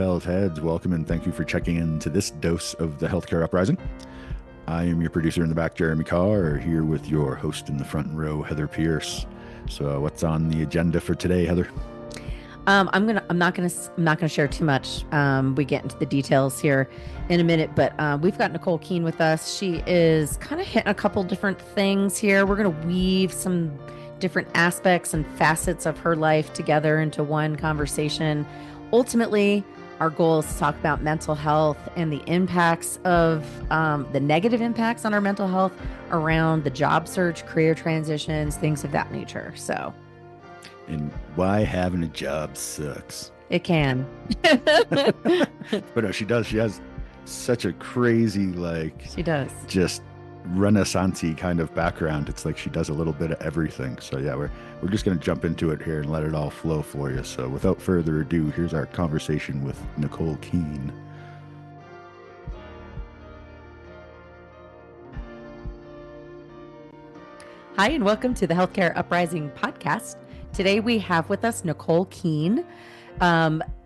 Wild Heads. Welcome and thank you for checking in to this dose of the Healthcare Uprising. I am your producer in the back, Jeremy Carr, here with your host in the front row, Heather Pierce. So, what's on the agenda for today, Heather? I'm not gonna share too much. We get into the details here in a minute, but we've got Nicole Keane with us. She is kind of hitting a couple different things here. We're gonna weave some different aspects and facets of her life together into one conversation. Ultimately, our goal is to talk about mental health and the impacts of the negative impacts on our mental health around the job search, career transitions, things of that nature. So And why having a job sucks. it can. But no, she does. She has such a crazy, She does. just renaissance-y kind of background. It's like she does a little bit of everything. So yeah, we're just gonna jump into it here and let it all flow for you. So without further ado, here's our conversation with Nicole Keane. Hi, and welcome to the Healthcare Uprising podcast. Today we have with us Nicole Keane.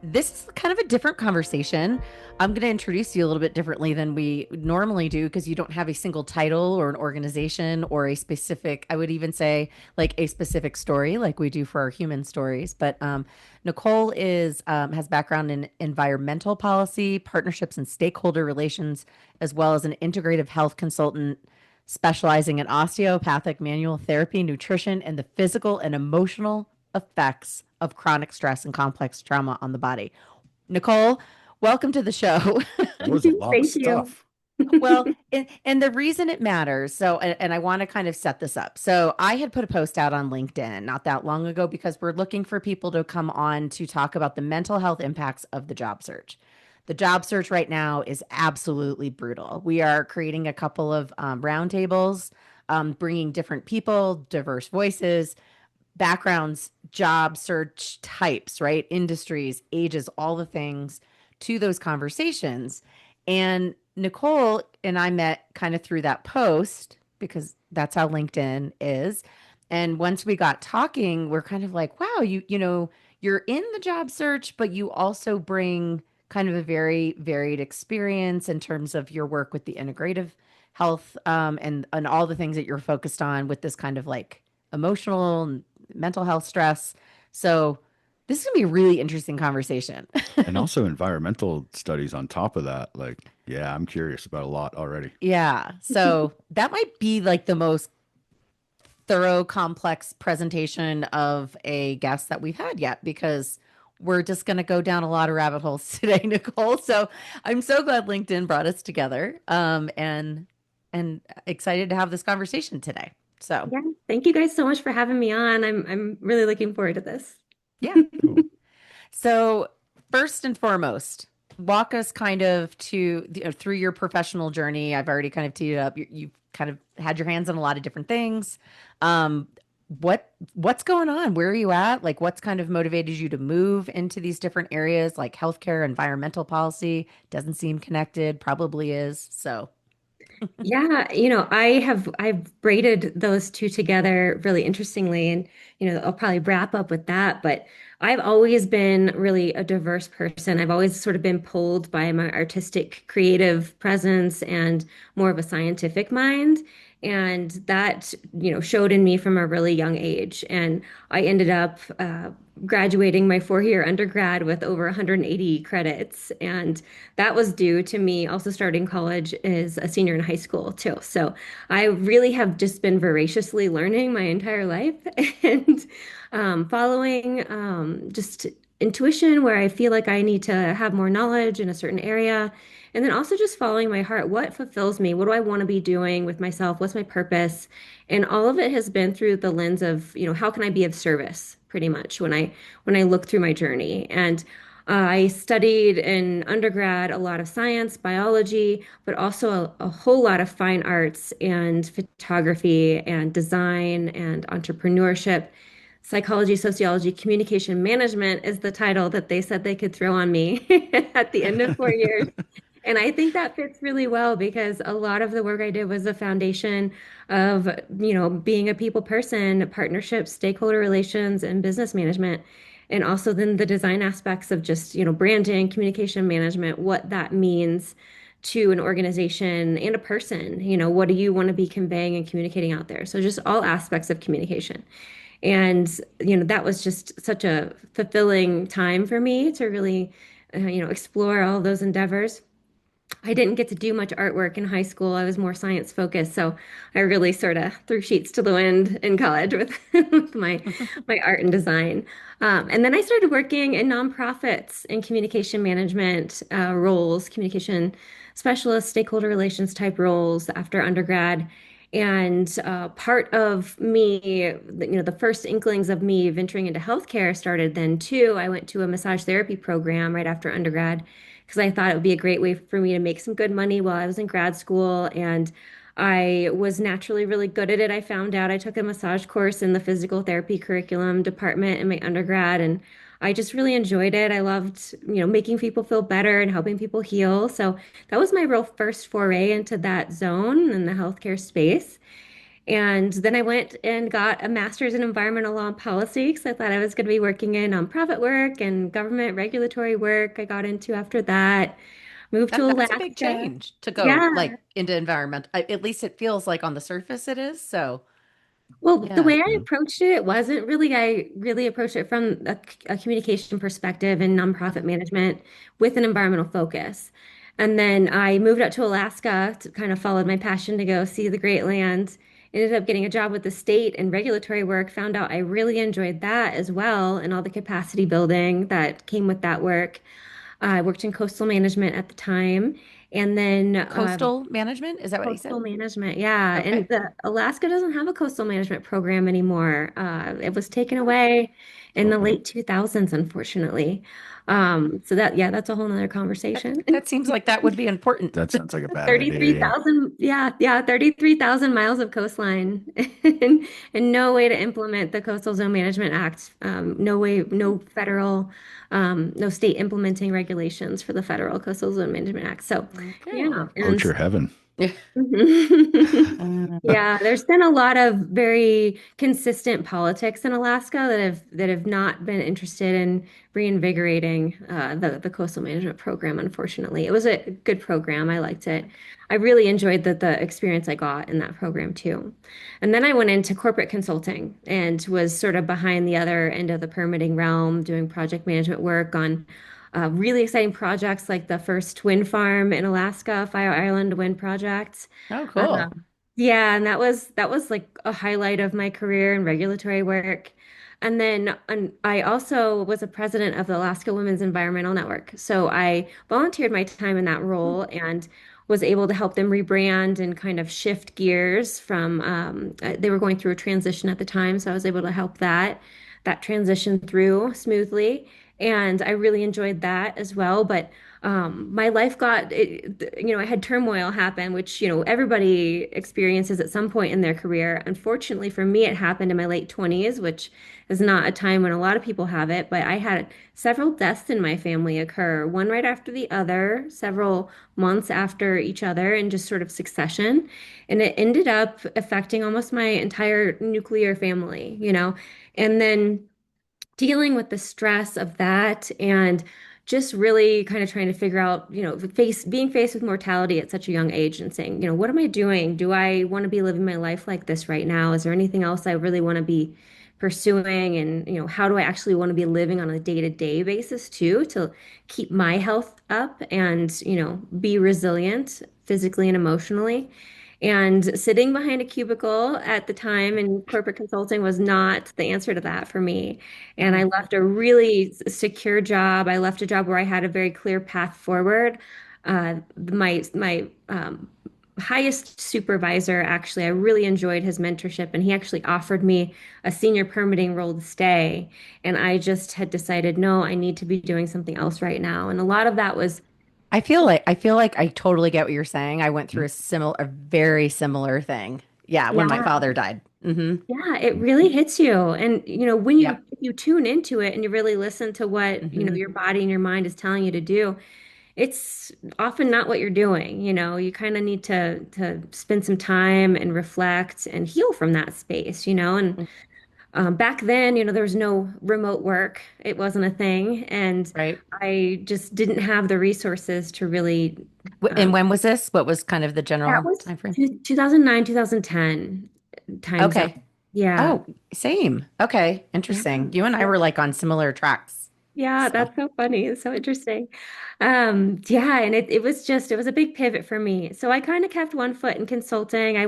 This is kind of a different conversation. I'm going to introduce you a little bit differently than we normally do because you don't have a single title or an organization or a specific, I would even say like a specific story like we do for our human stories. But Nicole is has background in environmental policy, partnerships and stakeholder relations, as well as an integrative health consultant specializing in osteopathic manual therapy, nutrition, and the physical and emotional effects of chronic stress and complex trauma on the body. Nicole, welcome to the show. That was a lot of Thank you. stuff. Well, and the reason it matters, so, and I want to kind of set this up. So, I had put a post out on LinkedIn not that long ago because we're looking for people to come on to talk about the mental health impacts of the job search. The job search right now is absolutely brutal. We are creating a couple of roundtables, bringing different people, diverse voices, backgrounds, job search types, right? Industries, ages, all the things to those conversations. And Nicole and I met kind of through that post because that's how LinkedIn is. And once we got talking, we're kind of like, wow, you're in the job search, but you also bring kind of a very varied experience in terms of your work with the integrative health and all the things that you're focused on with this kind of like emotional and mental health stress. So this is gonna be a really interesting conversation. And also environmental studies on top of that. Like, yeah, I'm curious about a lot already. Yeah. So that might be like the most thorough, complex presentation of a guest that we've had yet because we're just going to go down a lot of rabbit holes today, Nicole. So I'm so glad LinkedIn brought us together and excited to have this conversation today. So, Yeah, thank you guys so much for having me on. I'm really looking forward to this. yeah. So, first and foremost, walk us kind of through your professional journey. I've already kind of teed it up. You've kind of had your hands on a lot of different things. Um, what's going on? Where are you at? Like, what's kind of motivated you to move into these different areas, like healthcare, environmental policy? Doesn't seem connected, probably is. So, Yeah, I've braided those two together really interestingly, and I'll probably wrap up with that. But I've always been really a diverse person. I've always sort of been pulled by my artistic, creative presence and more of a scientific mind. And that, showed in me from a really young age. And I ended up graduating my 4-year undergrad with over 180 credits. And that was due to me also starting college as a senior in high school too. So I really have just been voraciously learning my entire life and following just intuition where I feel like I need to have more knowledge in a certain area. And then also just following my heart. What fulfills me? What do I want to be doing with myself? What's my purpose? And all of it has been through the lens of, how can I be of service, pretty much when I look through my journey. And I studied in undergrad a lot of science, biology, but also a whole lot of fine arts and photography and design and entrepreneurship. Psychology, sociology, communication management is the title that they said they could throw on me at the end of 4 years. And I think that fits really well because a lot of the work I did was a foundation of, being a people person, partnerships, stakeholder relations, and business management. and also then the design aspects of just, branding, communication management, what that means to an organization and a person. What do you want to be conveying and communicating out there? So just all aspects of communication. And, that was just such a fulfilling time for me to really, explore all those endeavors. I didn't get to do much artwork in high school. I was more science focused, so I really sort of threw sheets to the wind in college with, with my art and design. And then I started working in nonprofits in communication management roles, communication specialist, stakeholder relations type roles after undergrad. And part of me, the first inklings of me venturing into healthcare started then too. I went to a massage therapy program right after undergrad because I thought it would be a great way for me to make some good money while I was in grad school. And I was naturally really good at it. I found out I took a massage course in the physical therapy curriculum department in my undergrad, and I just really enjoyed it. I loved, making people feel better and helping people heal. So that was my real first foray into that zone in the healthcare space. And then I went and got a master's in environmental law and policy because I thought I was going to be working in nonprofit work and government regulatory work. I got into after that, moved to That's a big Alaska. change to go Yeah. like into environment. At least it feels like on the surface it is. So, Well, the yeah. way I Yeah. approached it, it wasn't really, I really approached it from a communication perspective and nonprofit management with an environmental focus. And then I moved out to Alaska to kind of followed my passion to go see the Great Land. Ended up getting a job with the state and regulatory work, found out I really enjoyed that as well and all the capacity building that came with that work. I worked in coastal management at the time. And then Coastal management, is that what you said? coastal management, yeah. And Okay. the Alaska doesn't have a coastal management program anymore. It was taken away in the late 2000s, unfortunately. So that, yeah, that's a whole nother conversation. That seems like that would be important. That sounds like a bad idea. Yeah. 33,000, yeah, 33,000 miles of coastline and no way to implement the Coastal Zone Management Act. No way, no federal, no state implementing regulations for the federal Coastal Zone Management Act. So, Okay. yeah, and Poacher heaven. yeah, there's been a lot of very consistent politics in Alaska that have not been interested in reinvigorating the coastal management program. Unfortunately, it was a good program. I liked it. I really enjoyed the experience I got in that program too. And then I went into corporate consulting and was sort of behind the other end of the permitting realm, doing project management work on really exciting projects like the first wind farm in Alaska, Fire Island Wind Project. Oh, Uh, cool. yeah, and that was like a highlight of my career in regulatory work. And I also was a president of the Alaska Women's Environmental Network. So I volunteered my time in that role and was able to help them rebrand and kind of shift gears from they were going through a transition at the time, so I was able to help that transition through smoothly. And I really enjoyed that as well. But my life I had turmoil happen, which, everybody experiences at some point in their career. Unfortunately for me, it happened in my late 20s, which is not a time when a lot of people have it. But I had several deaths in my family occur, one right after the other, several months after each other, in just sort of succession. And it ended up affecting almost my entire nuclear family. And then dealing with the stress of that and just really kind of trying to figure out, being faced with mortality at such a young age and saying, what am I doing? Do I want to be living my life like this right now? Is there anything else I really want to be pursuing? And, how do I actually want to be living on a day-to-day basis too, to keep my health up and, be resilient physically and emotionally? And sitting behind a cubicle at the time in corporate consulting was not the answer to that for me. And I Mm. left a really secure job. I left a job where I had a very clear path forward. My highest supervisor, actually, I really enjoyed his mentorship, and he actually offered me a senior permitting role to stay. And I just had decided, no, I need to be doing something else right now. And a lot of that was, I feel like I totally get what you're saying. I went through Mhm. a very similar thing. Yeah, when my yeah. father died. Yeah, it really hits you. And when Yep. you tune into it and you really listen to what, hmm your body and your mind is telling you to do, it's often not what you're doing. You kind of need to spend some time and reflect and heal from that space. And back then, there was no remote work. It wasn't a thing. And Right. I just didn't have the resources to really, And um, when was this? What was kind of the that general was time frame? 2009, 2010 time zone. Okay. Yeah. Oh, same. Okay. Yeah. Interesting. You and I Yeah. were like on similar tracks. Yeah, So, that's so funny. It's so interesting. Yeah, and it was a big pivot for me. So I kind of kept one foot in consulting. I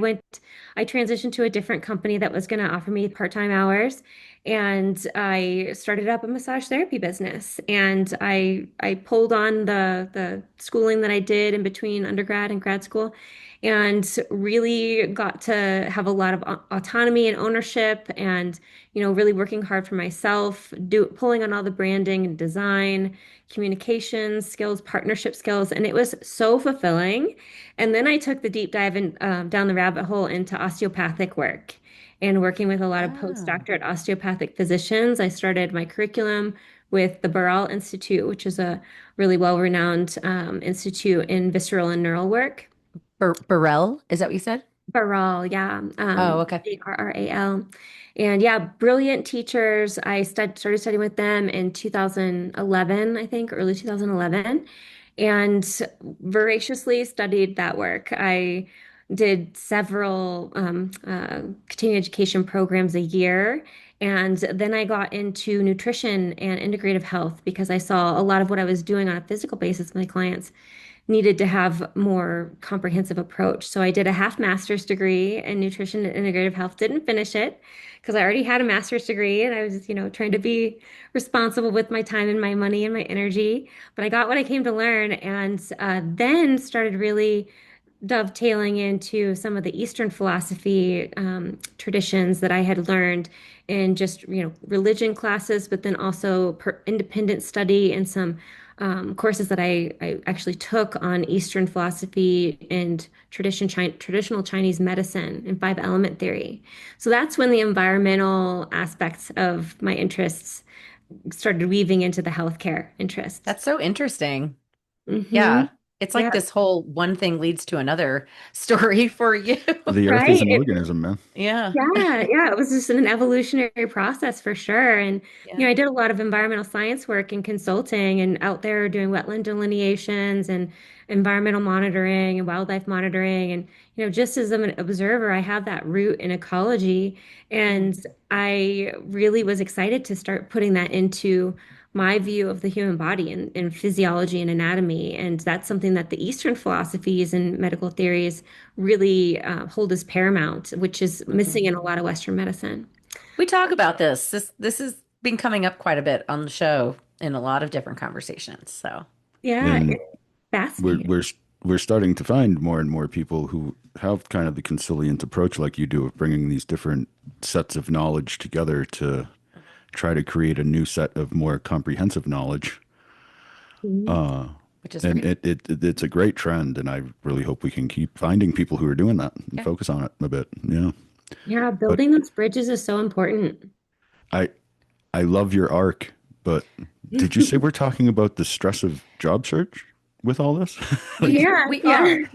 transitioned to a different company that was going to offer me part-time hours. And I started up a massage therapy business. And I pulled on the schooling that I did in between undergrad and grad school and really got to have a lot of autonomy and ownership and really working hard for myself, pulling on all the branding and design, communications skills, partnership skills, and it was so fulfilling. And then I took the deep dive down the rabbit hole into osteopathic work and working with a lot of oh, postdoctorate osteopathic physicians. I started my curriculum with the Barral Institute, which is a really well-renowned institute in visceral and neural work. Burrell, is that what you said? Barral, yeah, Oh, okay. Barral. And yeah, brilliant teachers. Started studying with them in 2011, I think, early 2011, and voraciously studied that work. I did several continuing education programs a year. And then I got into nutrition and integrative health because I saw a lot of what I was doing on a physical basis with my clients needed to have more comprehensive approach. So I did a half master's degree in nutrition and integrative health. Didn't finish it because I already had a master's degree and I was, trying to be responsible with my time and my money and my energy. But I got what I came to learn and then started really dovetailing into some of the Eastern philosophy traditions that I had learned in just, religion classes, but then also independent study and some courses that I actually took on Eastern philosophy and traditional Chinese medicine and five element theory. So that's when the environmental aspects of my interests started weaving into the healthcare interests. That's so interesting. Hmm. Yeah. It's like Yeah, this whole one thing leads to another story for you. The earth is right. an organism, man. Yeah. Yeah, yeah, it was just an evolutionary process for sure. And, Yeah. I did a lot of environmental science work and consulting and out there doing wetland delineations and environmental monitoring and wildlife monitoring. And, just as an observer, I have that root in ecology. Mm. And I really was excited to start putting that into my view of the human body and physiology and anatomy. And that's something that the Eastern philosophies and medical theories really hold as paramount, which is missing Mhm. in a lot of Western medicine. We talk about this. This has been coming up quite a bit on the show in a lot of different conversations. So, Yeah, And it's we're fascinating. we're we're starting to find more and more people who have kind of the consilient approach like you do of bringing these different sets of knowledge together to try to create a new set of more comprehensive knowledge. Mhm. Uh, which is and great. it's a great trend, and I really hope we can keep finding people who are doing that and Yeah. focus on it a bit. Yeah. Yeah, But building those bridges is so important. I I love your arc, but did you say we're talking about the stress of job search with all this? Like, Yeah, We yeah. are.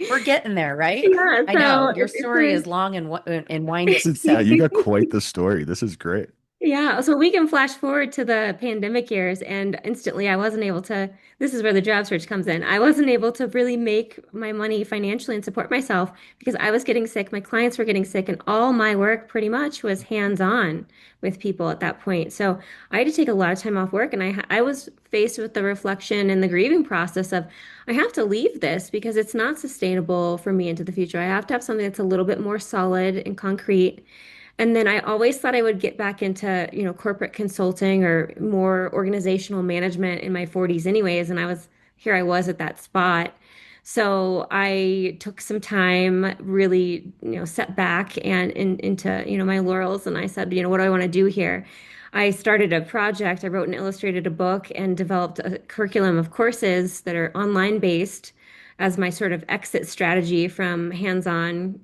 We're getting there, right? Yeah, I know. so Your it's story is long and winding. yeah, So, you got quite the story. This is great. yeah, so we can flash forward to the pandemic years, and instantly I wasn't able to. This is where the job search comes in. I wasn't able to really make my money financially and support myself because I was getting sick, my clients were getting sick, and all my work pretty much was hands-on with people at that point. So I had to take a lot of time off work, and I was faced with the reflection and the grieving process of I have to leave this because it's not sustainable for me into the future. I have to have something that's a little bit more solid and concrete. And then I always thought I would get back into, corporate consulting or more organizational management in my 40s anyways. And here I was at that spot. So I took some time, really, set back and into, my laurels. And I said, what do I want to do here? I started a project. I wrote and illustrated a book and developed a curriculum of courses that are online based as my sort of exit strategy from hands-on,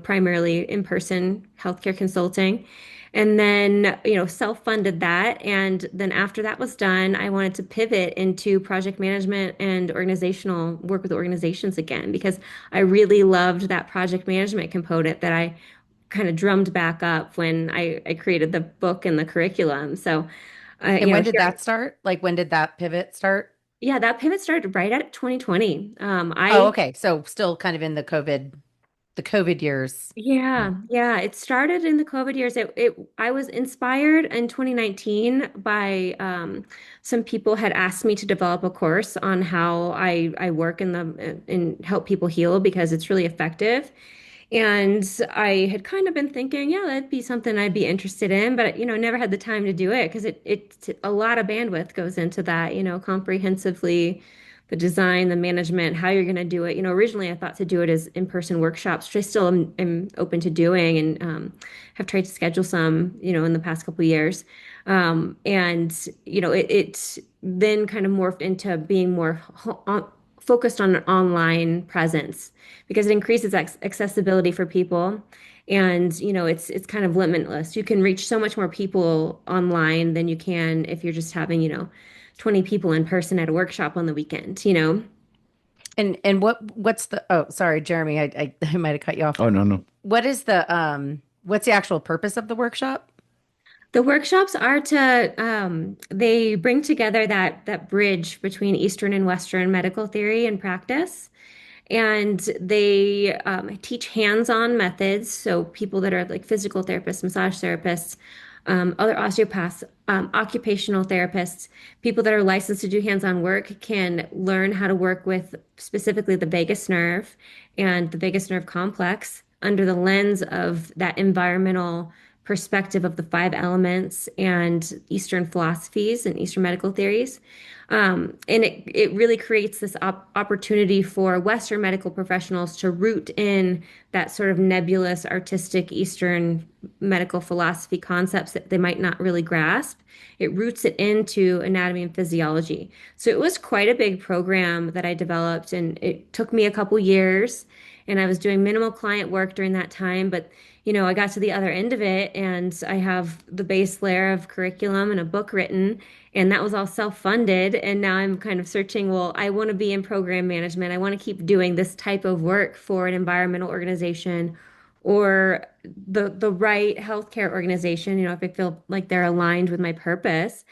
primarily in-person healthcare consulting. And then, self-funded that. And then after that was done, I wanted to pivot into project management and organizational work with organizations again because I really loved that project management component that I kind of drummed back up when I created the book and the curriculum. So, And when did here, that start? Like when did that pivot start? yeah, that pivot started right at 2020. Oh, okay. So still kind of in the COVID years. Yeah. Yeah, it started in the COVID years. I was inspired in 2019 by some people had asked me to develop a course on how I work in the and help people heal because it's really effective. And I had kind of been thinking, yeah, that'd be something I'd be interested in, but never had the time to do it because it's a lot of bandwidth goes into that, comprehensively, the design, the management, how you're going to do it. Originally I thought to do it as in-person workshops, which I still am open to doing and have tried to schedule some, in the past couple of years. And it then kind of morphed into being more focused on an online presence because it increases accessibility for people. And it's kind of limitless. You can reach so much more people online than you can if you're just having 20 people in person at a workshop on the weekend. And what's the oh, sorry, Jeremy, I might have cut you off. Oh, no, no. What is what's the actual purpose of the workshop? The workshops are to they bring together that bridge between Eastern and Western medical theory and practice. And they teach hands-on methods. So people that are like physical therapists, massage therapists, other osteopaths, occupational therapists, people that are licensed to do hands-on work can learn how to work with specifically the vagus nerve and the vagus nerve complex under the lens of that environmental perspective of the five elements and Eastern philosophies and Eastern medical theories. And it really creates this opportunity for Western medical professionals to root in that sort of nebulous, artistic Eastern medical philosophy concepts that they might not really grasp. It roots it into anatomy and physiology. So it was quite a big program that I developed, and it took me a couple years, and I was doing minimal client work during that time, but I got to the other end of it and I have the base layer of curriculum and a book written, and that was all self-funded. And now I'm kind of searching, well, I want to be in program management. I want to keep doing this type of work for an environmental organization or the right healthcare organization, if I feel like they're aligned with my purpose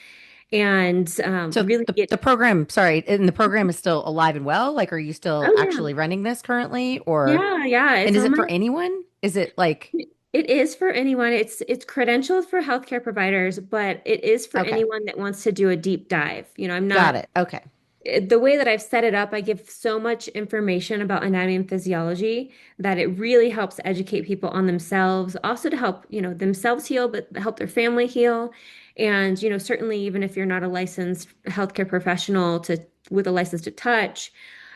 and So really get, the program, sorry, and the program is still alive and well? Like, are you still oh yeah, actually running this currently, or yeah, and it's is on it my for anyone? Is it like It is for anyone. It's credentialed for healthcare providers, but it is for okay, anyone that wants to do a deep dive. I'm got not it. Okay. the way that I've set it up, I give so much information about anatomy and physiology that it really helps educate people on themselves, also to help, themselves heal, but help their family heal. And, certainly even if you're not a licensed healthcare professional with a license to touch,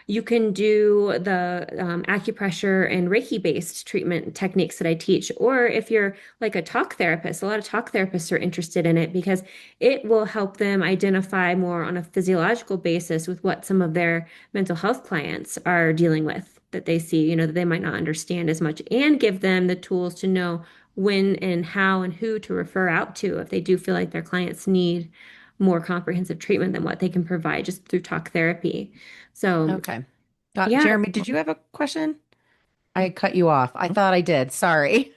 you can do the acupressure and Reiki based treatment techniques that I teach. Or if you're like a talk therapist, a lot of talk therapists are interested in it because it will help them identify more on a physiological basis with what some of their mental health clients are dealing with that they see, that they might not understand as much, and give them the tools to know when and how and who to refer out to if they do feel like their clients need more comprehensive treatment than what they can provide just through talk therapy. So, Okay. Got yeah. Jeremy, did you have a question? I cut you off. I thought I did. Sorry.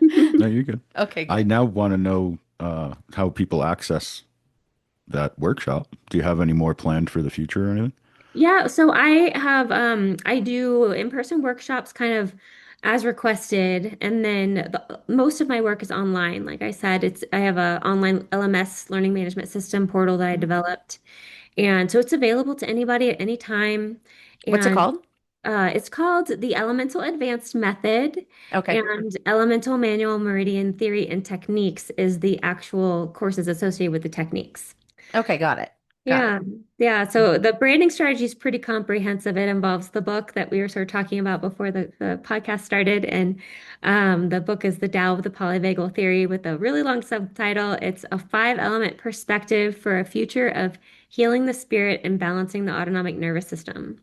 No, you're good. Okay, I good. now want to know how people access that workshop. Do you have any more planned for the future or anything? Yeah, so I do in-person workshops kind of as requested, and then most of my work is online. Like I said, I have a online LMS learning management system portal that I developed. And so it's available to anybody at any time. What's it And called? it's called the Elemental Advanced Method, Okay. and Elemental Manual Meridian Theory and Techniques is the actual courses associated with the techniques. Okay, got it. Got Yeah, it. yeah. So the branding strategy is pretty comprehensive. It involves the book that we were sort of talking about before the podcast started. And the book is The Tao of the Polyvagal Theory with a really long subtitle. It's a five-element perspective for a future of healing the spirit and balancing the autonomic nervous system.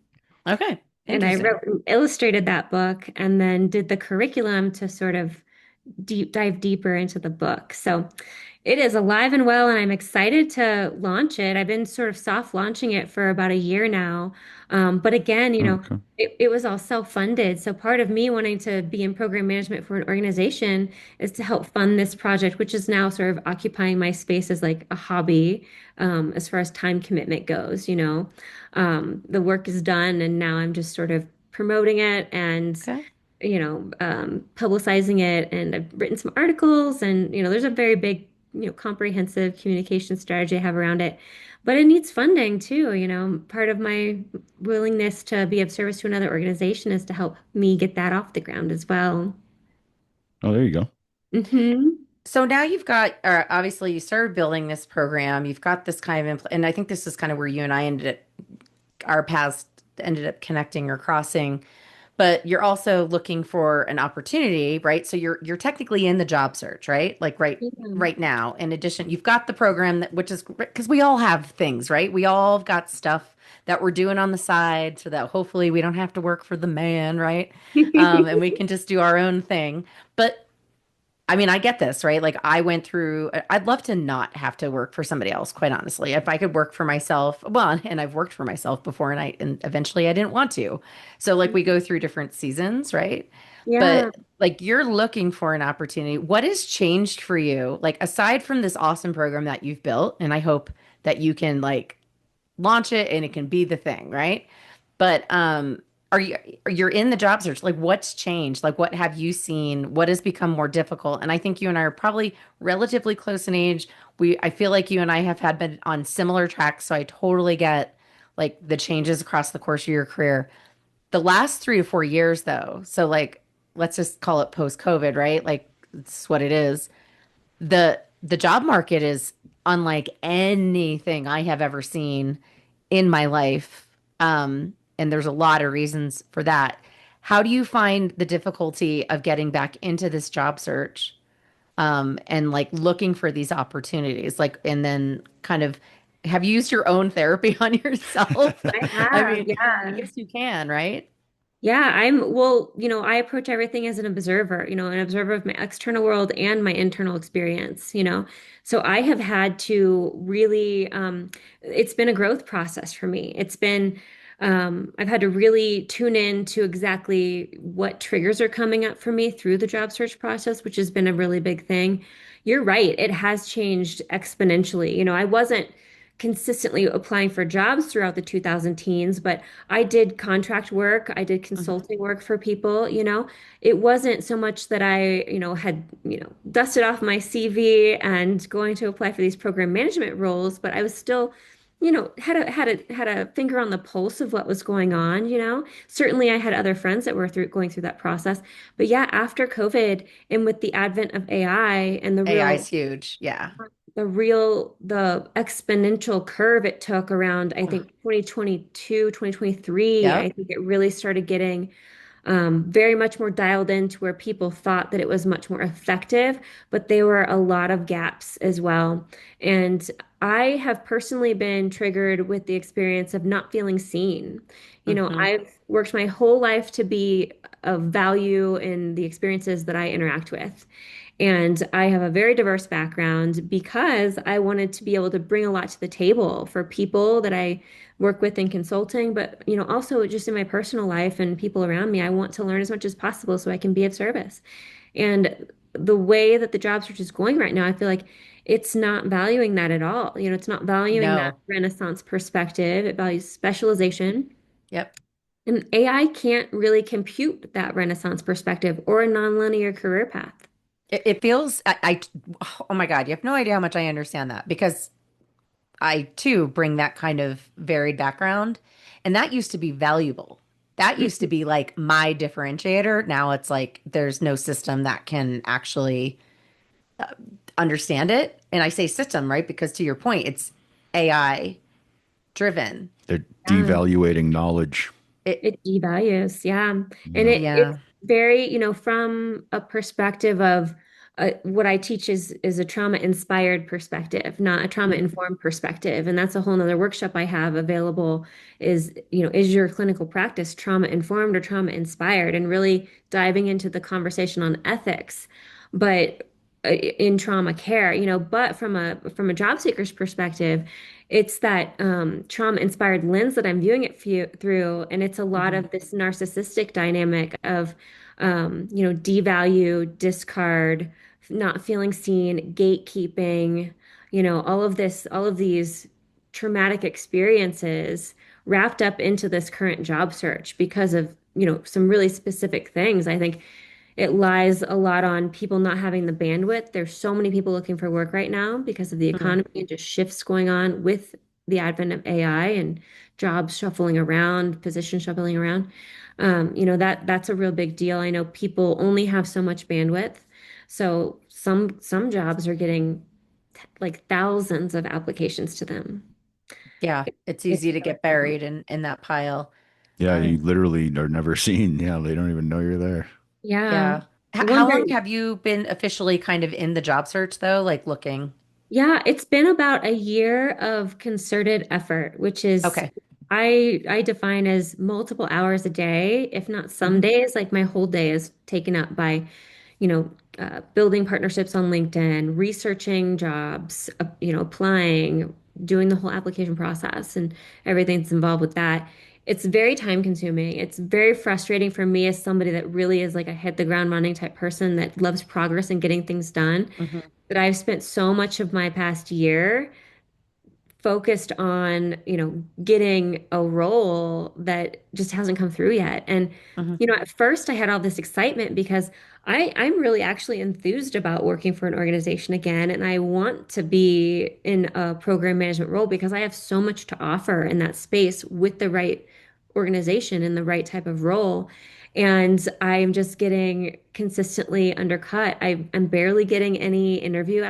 Okay. And I Interesting. illustrated that book and then did the curriculum to sort of dive deeper into the book. So It is alive and well, and I'm excited to launch it. I've been sort of soft launching it for about a year now. But again, Okay. it was all self-funded. So part of me wanting to be in program management for an organization is to help fund this project, which is now sort of occupying my space as like a hobby, as far as time commitment goes. The work is done, and now I'm just sort of promoting it and Okay. publicizing it. And I've written some articles, and there's a very big, comprehensive communication strategy I have around it. But it needs funding too. Part of my willingness to be of service to another organization is to help me get that off the ground as well. Oh, there you go. Hmm. So now you've got, obviously, you started building this program. You've got this kind of, and I think this is kind of where you and I our paths ended up connecting or crossing. But you're also looking for an opportunity, right? So you're technically in the job search, right? Like Yeah. right now. In addition, you've got the program that, which is because we all have things, right? We all have got stuff that we're doing on the side so that hopefully we don't have to work for the man, right? And we can just do our own thing. But I mean, I get this, right? Like I went through, I'd love to not have to work for somebody else, quite honestly. If I could work for myself, well, and I've worked for myself before and eventually I didn't want to. So like we go through different seasons, right? Yeah. But like you're looking for an opportunity. What has changed for you? Like aside from this awesome program that you've built, and I hope that you can like launch it and it can be the thing, right? But you're in the job search? Like what's changed? Like what have you seen? What has become more difficult? And I think you and I are probably relatively close in age. I feel like you and I have had been on similar tracks, so I totally get like the changes across the course of your career. The last 3 to 4 years though, so like let's just call it post-COVID, right? Like it's what it is. The job market is unlike anything I have ever seen in my life. And there's a lot of reasons for that. How do you find the difficulty of getting back into this job search, and like looking for these opportunities? Like, and then kind of have you used your own therapy on yourself? I I have, mean, I yeah. guess you can, right? Yeah, I approach everything as an observer, an observer of my external world and my internal experience. So I have had to really, it's been a growth process for me. I've had to really tune in to exactly what triggers are coming up for me through the job search process, which has been a really big thing. You're right, it has changed exponentially. I wasn't consistently applying for jobs throughout the 2000 teens, but I did contract work, I did Mhm. consulting work for people. It wasn't so much that I, had, dusted off my CV and going to apply for these program management roles, but I was still, had a finger on the pulse of what was going on. Certainly I had other friends that were going through that process. But yeah, after COVID and with the advent of AI and AI is huge. Yeah. the exponential curve it took around, I Ugh. think 2022, 2023, I Yep. think it really started getting very much more dialed in to where people thought that it was much more effective, but there were a lot of gaps as well. And I have personally been triggered with the experience of not feeling seen. Hmm. I've worked my whole life to be of value in the experiences that I interact with. And I have a very diverse background because I wanted to be able to bring a lot to the table for people that I work with in consulting, but also just in my personal life and people around me. I want to learn as much as possible so I can be of service. And the way that the job search is going right now, I feel like it's not valuing that at all. It's not valuing that No. Renaissance perspective. It values specialization. Yep. And AI can't really compute that Renaissance perspective or a nonlinear career path. It feels, oh my God, you have no idea how much I understand that because I too bring that kind of varied background. And that used to be valuable. That used to be like my differentiator. Now it's like there's no system that can actually understand it. And I say system, right? Because to your point, it's AI driven. They're Yeah. devaluating knowledge. It, It devalues, yeah. And Yeah. it's yeah. very, from a perspective of what I teach is a trauma-inspired perspective, not a Mhm. trauma-informed perspective. And that's a whole nother workshop I have available is your clinical practice trauma-informed or trauma-inspired? And really diving into the conversation on ethics. But in trauma care, but from a job seeker's perspective, it's that trauma inspired lens that I'm viewing it through, and it's a lot Mhm. of this narcissistic dynamic of devalue, discard, not feeling seen, gatekeeping, all of these traumatic experiences wrapped up into this current job search because of, some really specific things. I think it lies a lot on people not having the bandwidth. There's so many people looking for work right now because of the Mhm. economy and just shifts going on with the advent of AI and jobs shuffling around, positions shuffling around. That's a real big deal. I know people only have so much bandwidth. So some jobs are getting like thousands of applications to them. Yeah, it's It's easy to really get buried in that pile. Yeah, Um, you literally are never seen. Yeah, they don't even know you're there. yeah. yeah. How Wonder. long have you been officially kind of in the job search though, like looking? Yeah, it's been about a year of concerted effort, which is Okay. I define as multiple hours a day, if not some Hmm. days, like my whole day is taken up by, building partnerships on LinkedIn, researching jobs, applying, doing the whole application process and everything that's involved with that. It's very time consuming. It's very frustrating for me as somebody that really is like a hit the ground running type person that loves progress and getting things done, Hmm. that I've spent so much of my past year focused on, getting a role that just hasn't come through yet. And, Hmm. at first I had all this excitement because I'm really actually enthused about working for an organization again. And I want to be in a program management role because I have so much to offer in that space with the right organization and the right type of role. And I'm just getting consistently undercut. I'm barely getting any interview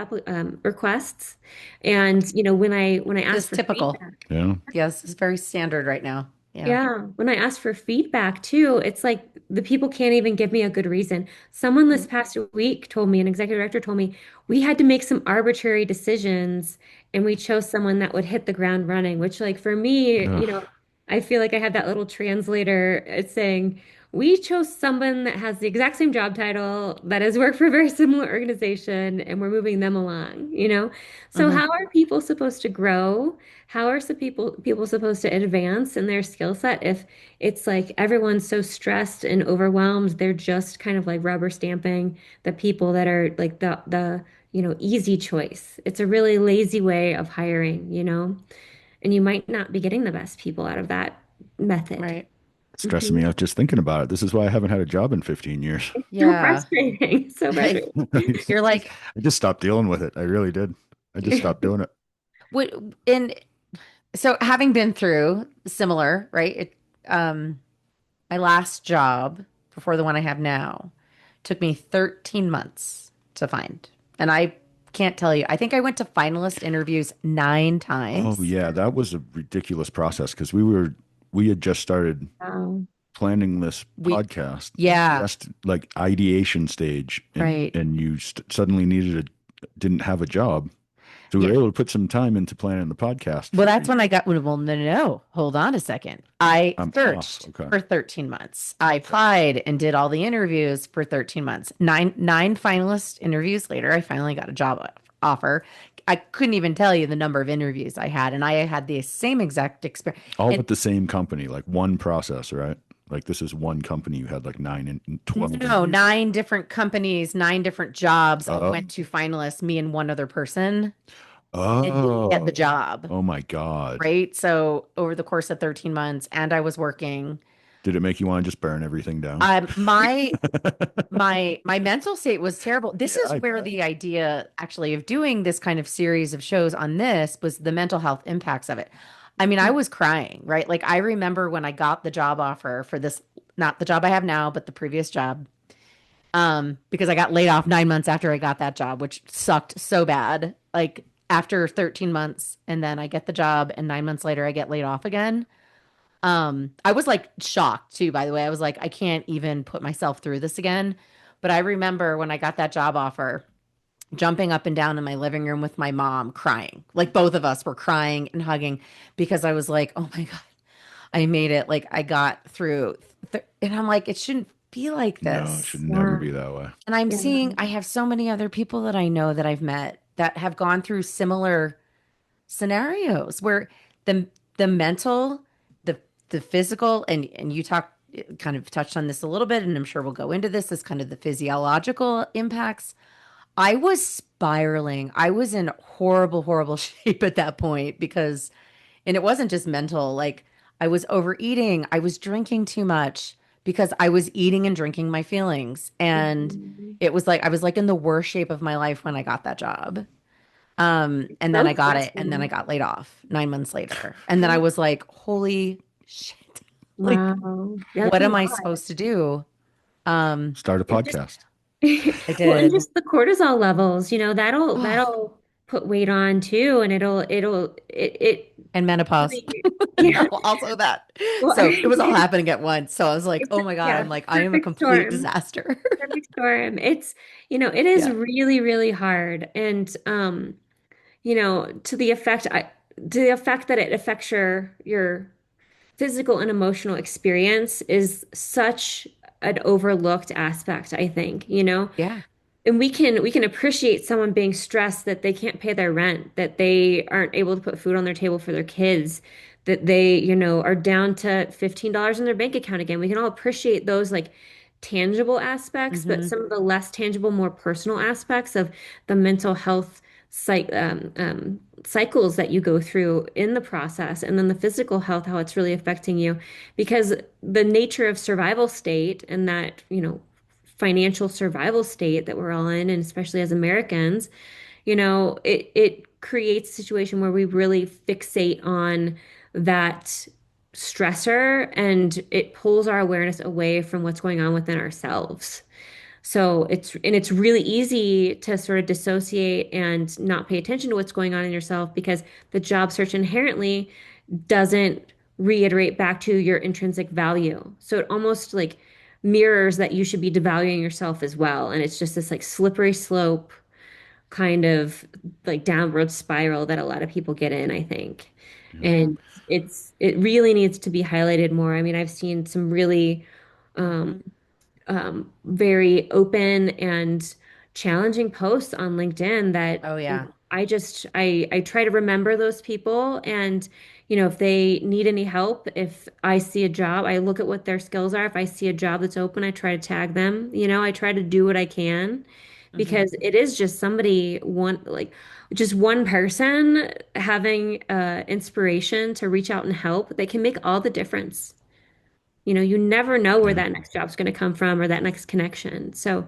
requests. And when I This ask is for typical. feedback, Yeah. Yes, it's very standard right now. Yeah. yeah, when I ask for feedback too, it's like the people can't even give me a good reason. Someone this past week told me, an executive director told me, we had to make some arbitrary decisions and we chose someone that would hit the ground running, which like for me, Ugh. I feel like I had that little translator saying, we chose someone that has the exact same job title, that has worked for a very similar organization, and we're moving them along. So Hmm. how are people supposed to grow? How are some people supposed to advance in their skill set if it's like everyone's so stressed and overwhelmed, they're just kind of like rubber stamping the people that are like the easy choice. It's a really lazy way of hiring. And you might not be getting the best people out of that method. Right. It's stressing me Mhm. out just thinking about it. This is why I haven't had a job in 15 years. So Yeah. frustrating. So frustrating. You're like, I just stopped dealing with it. I really did. I just stopped doing it. what, and so having been through similar, right? My last job before the one I have now took me 13 months to find. And I can't tell you, I think I went to finalist interviews 9 Oh times. yeah, that was a ridiculous process because we had just started Wow. planning this We, podcast, yeah, just like ideation stage, right. and you suddenly didn't have a job, so we Yeah. were able to put some time into planning the podcast. Well, that's when I got, well, no, no, no. Hold on a second. I I'm off. searched Okay. for 13 months. I applied and did all the interviews for 13 months. Nine finalist interviews later, I finally got a job offer. I couldn't even tell you the number of interviews I had, and I had the same exact experience. All And with the same company, like one process, right? Like this is one company. You had like 12 no, interviews. 9 different companies, 9 different jobs, all Oh, went to finalists, me and one other person, and didn't get the oh, job. oh my God. Right. So over the course of 13 months, and I was working. Did it make you want to just burn everything down? My mental state was terrible. This Yeah, is I where bet. the idea actually of doing this kind of series of shows on this was the mental health impacts of it. I mean, I was crying, right? Like I remember when I got the job offer for this, not the job I have now, but the previous job. Because I got laid off 9 months after I got that job, which sucked so bad. Like after 13 months, and then I get the job, and 9 months later I get laid off again. I was like shocked too, by the way. I was like, I can't even put myself through this again. But I remember when I got that job offer, jumping up and down in my living room with my mom, crying. Like both of us were crying and hugging because I was like, oh my God, I made it. Like I got through. And I'm like, it shouldn't be like No, it should this. never Yeah. be that way. And I'm Yeah. seeing, I have so many other people that I know that I've met that have gone through similar scenarios where the the mental, the the physical, and you kind of touched on this a little bit, and I'm sure we'll go into this as kind of the physiological impacts. I was spiraling. I was in horrible, horrible shape at that point because, and it wasn't just mental, like I was overeating, I was drinking too much because I was eating and drinking my feelings. And Mhm. it was like I was like in the worst shape of my life when I got that job. And then So I got it, and then I stressful. got laid off 9 months later. And then I was like, holy shit. Like, Wow. That's what a am I lot. supposed to do? Um, Start a And just podcast. I well, and did. just the cortisol levels, that'll Oh, that'll put weight on too, and it and menopause. really, yeah. Also that. Well, So it was all happening at once. So I was like, it's oh my God, yeah, I'm like, I am a perfect complete storm. disaster. Perfect storm. It is Yeah. really, really hard. And to the effect that it affects your physical and emotional experience is such an overlooked aspect, I think, Yeah. and we can appreciate someone being stressed that they can't pay their rent, that they aren't able to put food on their table for their kids, that they, are down to $15 in their bank account again. We can all appreciate those like tangible aspects, but Hmm. some of the less tangible, more personal aspects of the mental health cycles that you go through in the process, and then the physical health, how it's really affecting you, because the nature of survival state and that, financial survival state that we're all in, and especially as Americans, it creates a situation where we really fixate on that stressor, and it pulls our awareness away from what's going on within ourselves. So it's really easy to sort of dissociate and not pay attention to what's going on in yourself, because the job search inherently doesn't reiterate back to your intrinsic value. So it almost like mirrors that you should be devaluing yourself as well. And it's just this like slippery slope kind of like downward spiral that a lot of people get in, I think. Yeah. Yeah. And it really needs to be highlighted more. I mean, I've seen some really um, Hmm. very open and challenging posts on LinkedIn that, Oh, yeah. I try to remember those people, and if they need any help, if I see a job, I look at what their skills are. If I see a job that's open, I try to tag them. I try to do what I can, Hmm. because it is just just one person having inspiration to reach out and help that can make all the difference. You never know where Yeah. that next job's going to come from, or that next connection. So,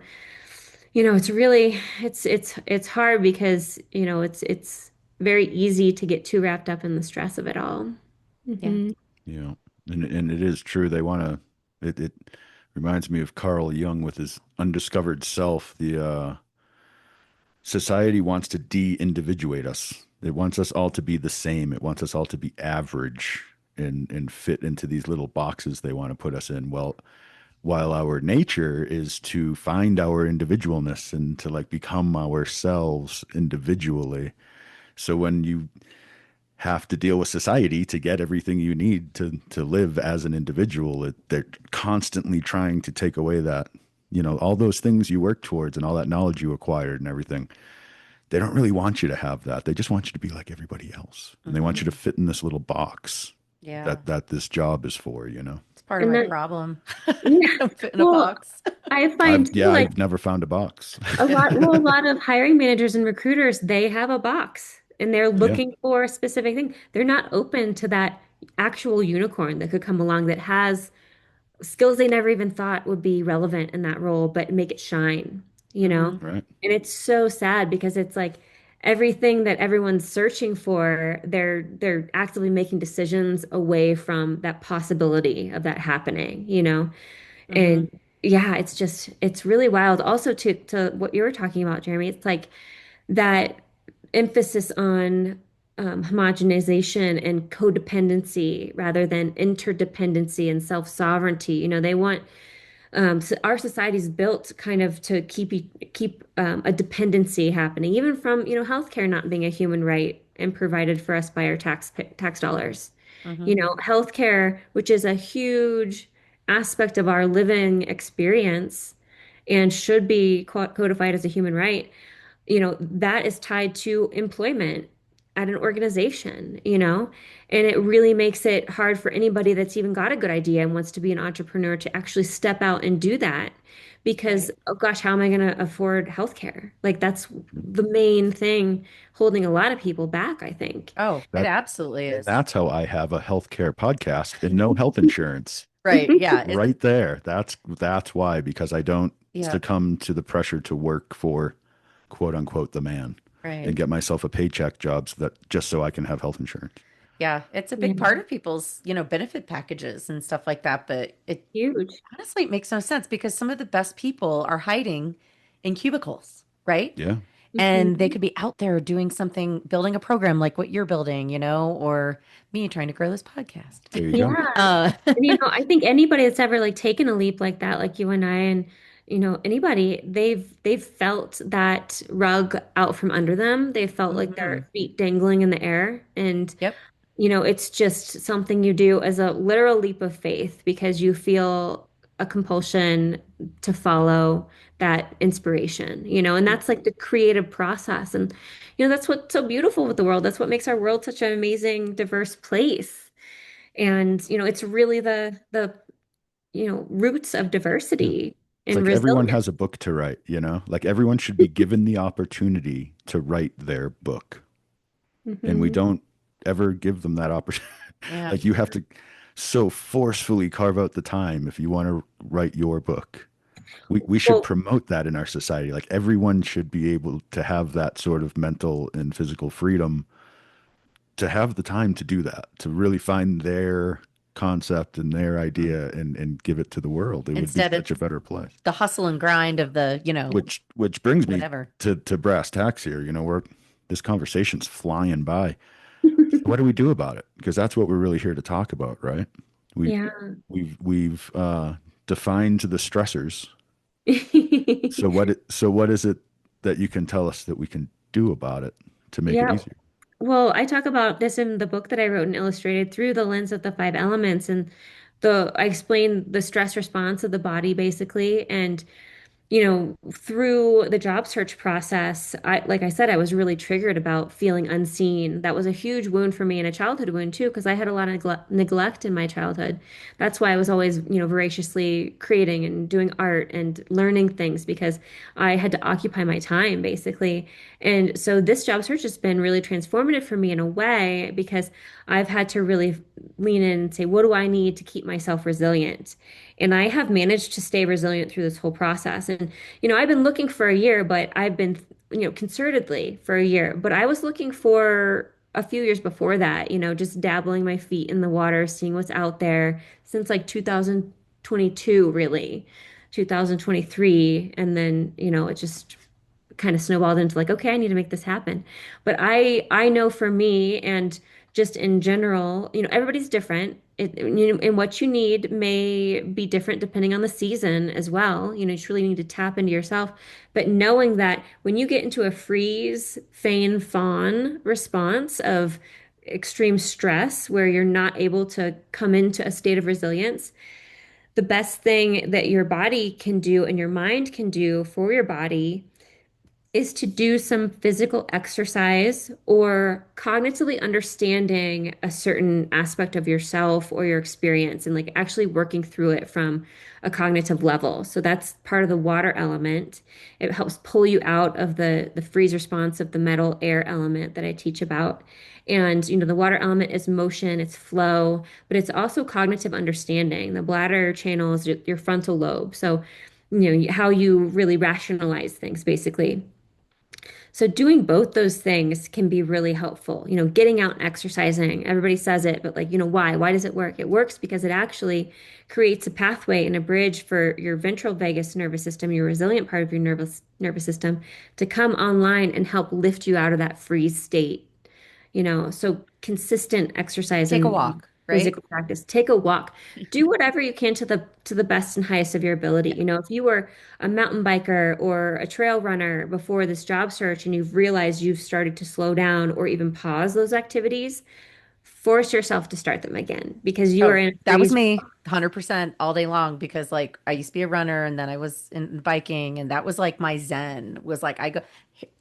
it's really it's hard, because, it's very easy to get too wrapped up in the stress of it all. Yeah. Hmm. Yeah. And it is true. They want to, it reminds me of Carl Jung with his undiscovered self. Society wants to de-individuate us. It wants us all to be the same. It wants us all to be average and fit into these little boxes they want to put us in. Well, while our nature is to find our individualness and to like become ourselves individually. So when you have to deal with society to get everything you need to live as an individual, they're constantly trying to take away that, all those things you work towards and all that knowledge you acquired and everything. They don't really want you to have that. They just want you to be like everybody else. And they want you Hmm. to fit in this little box Yeah. that this job is for. It's part of And my then, problem. yeah, Don't fit in a well, box. I find too, like I've never found a box. a lot of hiring managers and recruiters, they have a box and they're Yeah. looking for a specific thing. They're not open to that actual unicorn that could come along that has skills they never even thought would be relevant in that role, but make it shine, you know? Hmm. Right. And it's so sad, because it's like everything that everyone's searching for, they're actively making decisions away from that possibility of that happening. Hmm. And yeah, it's really wild. Also, to what you were talking about, Jeremy, it's like that emphasis on homogenization and codependency rather than interdependency and self-sovereignty. They want so our society's built kind of to keep a dependency happening, even from healthcare not being a human right and provided for us by our tax dollars. Hmm. Healthcare, which is a huge aspect of our living experience and should be codified as a human right, that is tied to employment at an organization, and it really makes it hard for anybody that's even got a good idea and wants to be an entrepreneur to actually step out and do that because, Right. oh gosh, how am I going to afford healthcare? Like that's the main thing holding a lot of people back, I think. Oh, it That absolutely is. that's how I have a healthcare podcast and no health insurance. Right. Yeah. Right there. That's why, because I don't Yeah. succumb to the pressure to work for quote unquote the man and Right. get myself a paycheck job so that just so I can have health insurance. Yeah. It's a big Yeah, part of people's, benefit packages and stuff like that. But it huge. honestly it makes no sense because some of the best people are hiding in cubicles, right? Yeah. And they Mhm. could be out there doing something, building a program like what you're building, or me trying to grow this podcast. There you go. Yeah. Uh, And I think anybody that's ever like taken a leap like that, like you and I, and anybody, they've felt that rug out from under them. They felt like mhm. their feet dangling in the air. And, Yep. it's just something you do as a literal leap of faith because you feel a compulsion to follow that inspiration, and And that's like the creative process. And, that's what's so beautiful with the world. That's what makes our world such an amazing, diverse place. And, it's really the roots of Yeah. diversity It's and like everyone resilience. has a book to write, you know? Like everyone should be given the opportunity to write their book. And we Hmm. don't ever give them that opportunity. yeah. Like you have to so forcefully carve out the time if you want to write your book. We should Well, promote that in our society. Like everyone should be able to have that sort of mental and physical freedom to have the time to do that, to really find their concept and their idea and give it to the world. It would be Instead of such a better place. the hustle and grind of the, Which brings me whatever. to brass tacks here. You know, we're this conversation's flying by. So what do we do about it? Because that's what we're really here to talk about, right? We yeah. we've defined the stressors. So what is it that you can tell us that we can do about it to make it Yeah. easier? Well, I talk about this in the book that I wrote and illustrated through the lens of the five elements, and I explain the stress response of the body basically, and through the job search process, like I said, I was really triggered about feeling unseen. That was a huge wound for me and a childhood wound too, because I had a lot of neglect in my childhood. That's why I was always, voraciously creating and doing art and learning things because I had to occupy my time basically. And so this job search has been really transformative for me in a way because I've had to really lean in and say, what do I need to keep myself resilient? And I have managed to stay resilient through this whole process. And, I've been looking for a year, but I've been, concertedly for a year, but I was looking for a few years before that, just dabbling my feet in the water, seeing what's out there since like 2022, really, 2023. And then, it just kind of snowballed into like, okay, I need to make this happen. But I know for me and just in general, everybody's different. And what you need may be different depending on the season as well. You just really need to tap into yourself. But knowing that when you get into a freeze, fawn, fawn response of extreme stress where you're not able to come into a state of resilience, the best thing that your body can do and your mind can do for your body is to do some physical exercise or cognitively understanding a certain aspect of yourself or your experience and like actually working through it from a cognitive level. So that's part of the water element. It helps pull you out of the freeze response of the metal air element that I teach about. And the water element is motion, it's flow, but it's also cognitive understanding. The bladder channel is your frontal lobe. So, how you really rationalize things basically. So doing both those things can be really helpful. Getting out and exercising. Everybody says it, but like, why? Why does it work? It works because it actually creates a pathway and a bridge for your ventral vagus nervous system, your resilient part of your nervous system, to come online and help lift you out of that freeze state. So consistent exercise Take a and walk, right? physical practice. Take a walk. Do whatever you can to the best and highest of your ability. If you were a mountain biker or a trail runner before this job search and you've realized you've started to slow down or even pause those activities, force yourself to start them again because you are Oh, in a that was freeze. me 100% all day long because like I used to be a runner and then I was in biking and that was like my zen was like I go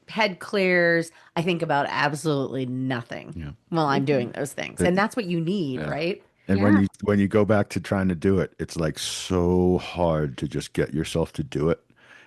head clears. I think about absolutely nothing Yeah. while I'm Mhm. doing those things. But And that's what you need, yeah. right? And Yeah. when you go back to trying to do it, it's like so hard to just get yourself to do it.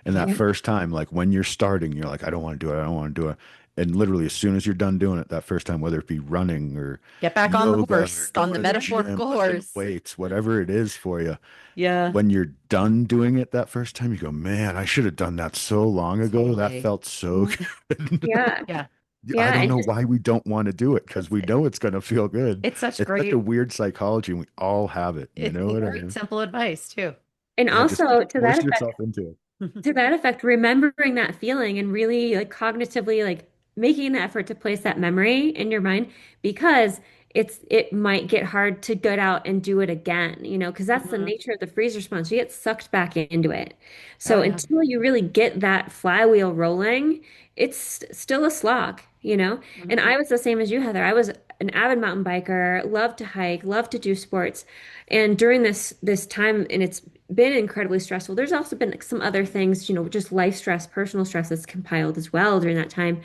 And that Yeah. first time, like when you're starting, you're like, I don't want to do it. I don't want to do it. And literally, as soon as you're done doing it that first time, whether it be running or Get back on the yoga or horse, on the going to the gym, metaphorical lifting horse. weights, whatever it is for you, Yeah, when you're done doing it that first time, you go, man, I should have done that so long ago. That totally. felt so Mhm. good. Yeah. Yeah. I Yeah. don't And know just why we don't want to do it because It's we know it's going to feel good. it's such It's such a great weird psychology, and we all have it. You it's know what I great mean? simple advice too. and Yeah, just also to that force effect. yourself into it. To that effect, remembering that feeling and really like cognitively like making the effort to place that memory in your mind because it might get hard to get out and do it again, because that's the Mhm. nature of the freeze response. You get sucked back into it. Oh So yeah. until you really get that flywheel rolling, it's still a slog. And Mhm. I was the same as you, Heather. I was an avid mountain biker, loved to hike, loved to do sports. And during this time, and it's been incredibly stressful. There's also been like, some other things, just life stress, personal stress that's compiled as well during that time.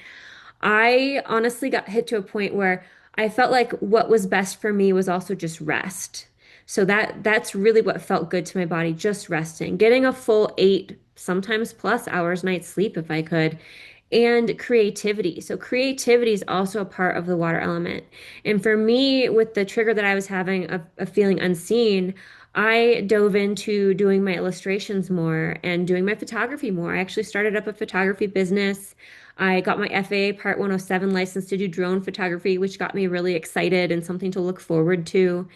I honestly got hit to a point where I felt like what was best for me was also just rest. So that's really what felt good to my body, just resting, getting a full 8, sometimes plus hours night sleep if I could, and creativity. So creativity is also a part of the water element. And for me, with the trigger that I was having of feeling unseen, I dove into doing my illustrations more and doing my photography more. I actually started up a photography business. I got my FAA Part 107 license to do drone photography, which got me really excited and something to look forward to.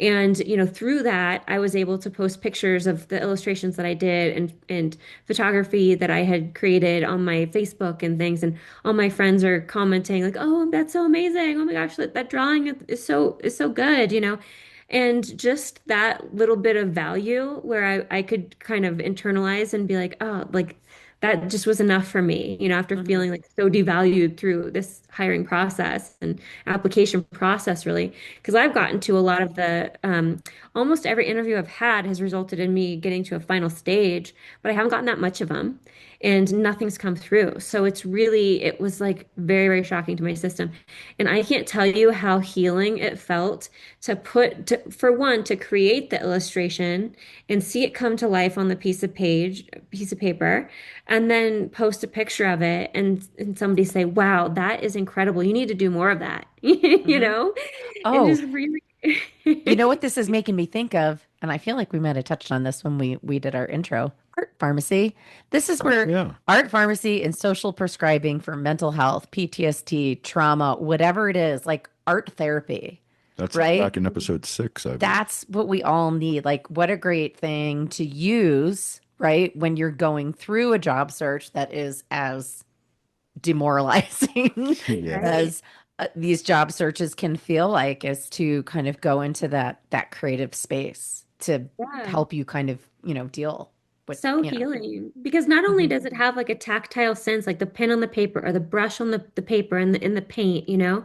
And, through that, I was able to post pictures of the illustrations that I did and photography that I had created on my Facebook and things. And all my friends are commenting like, "Oh, that's so amazing. Oh my gosh, that drawing is so good." And just that little bit of value where I could kind of internalize and be like, oh, like that just was enough for me, after Mhm. feeling like so devalued through this hiring process and application process, really. Because I've gotten to a lot of almost every interview I've had has resulted in me getting to a final stage, but I haven't gotten that much of them and nothing's come through. So it was like very, very shocking to my system. And I can't tell you how healing it felt for one, to create the illustration and see it come to life on the piece of paper, and then post a picture of it and somebody say, wow, that is incredible. You need to do more of that, you Mhm. know? And Oh, just really, you know what this is making me think of? And I feel like we might have touched on this when we did our intro. Art pharmacy. This is where Yeah, art pharmacy and social prescribing for mental health, PTSD, trauma, whatever it is, like art therapy, that's right? back in episode 6, I believe. That's what we all need. Like, what a great thing to use, right? When you're going through a job search that is as demoralizing Yeah. right? as these job searches can feel like, is to kind of go into that creative space to Yeah. help you kind of, deal with, So healing because not only Mhm. does it have like a tactile sense, like the pen on the paper or the brush on the paper and the in the paint, and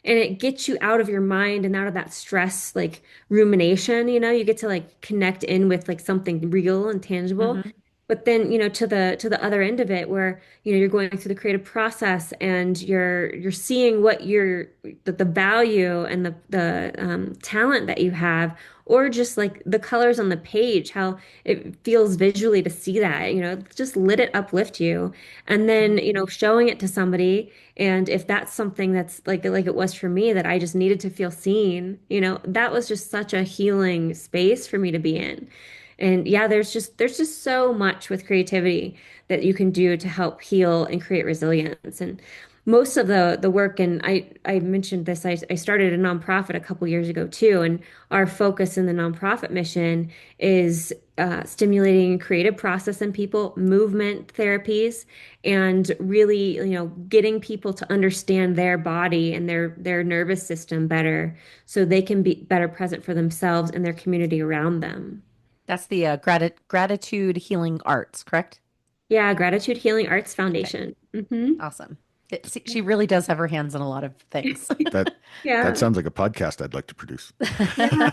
it gets you out of your mind and out of that stress, like rumination, you get to like connect in with like something real and tangible. Mhm. But then, to the other end of it where, you're going through the creative process and you're seeing what the value and the talent that you have, or just like the colors on the page, how it feels visually to see that, just let it uplift you. And then, Mhm. showing it to somebody. And if that's something that's like it was for me, that I just needed to feel seen, that was just such a healing space for me to be in. And yeah, there's just so much with creativity that you can do to help heal and create resilience. And most of the work, and I mentioned this, I started a nonprofit a couple years ago too, and our focus in the nonprofit mission is stimulating creative process in people, movement therapies, and really, getting people to understand their body and their nervous system better so they can be better present for themselves and their community around them. That's the gratitude healing arts, correct? Yeah, Gratitude Healing Arts Okay, Foundation. Hmm. awesome. She really does have her hands in a lot of things. That that Yeah. sounds like a podcast I'd like to produce. Yeah.